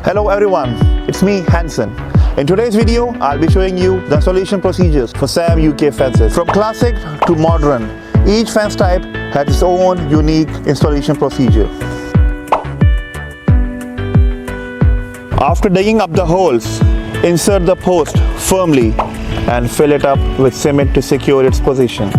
Hello everyone, it's me Hanson. In today's video, I'll be showing you the installation procedures for SAM UK fences. From classic to modern, each fence type has its own unique installation procedure. After digging up the holes, insert the post firmly and fill it up with cement to secure its position.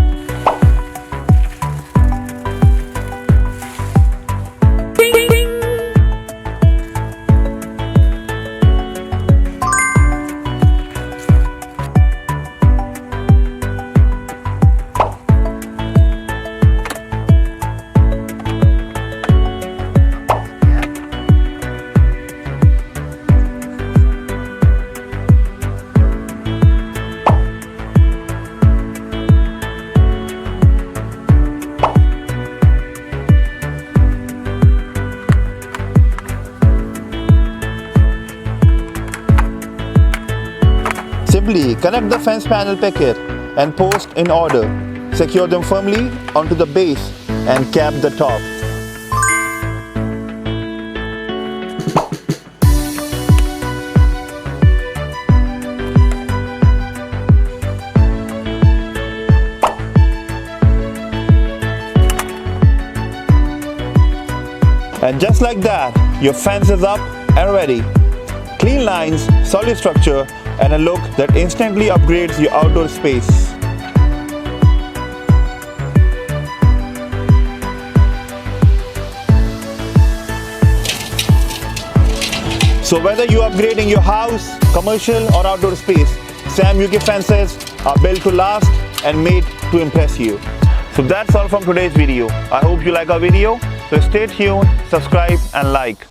Simply connect the fence panel picket and post in order. Secure them firmly onto the base and cap the top. And just like that, your fence is up and ready. Clean lines, solid structure, and a look that instantly upgrades your outdoor space. So whether you're upgrading your house, commercial or outdoor space, SAM UK fences are built to last and made to impress you. So that's all from today's video. I hope you like our video. So stay tuned, subscribe and like.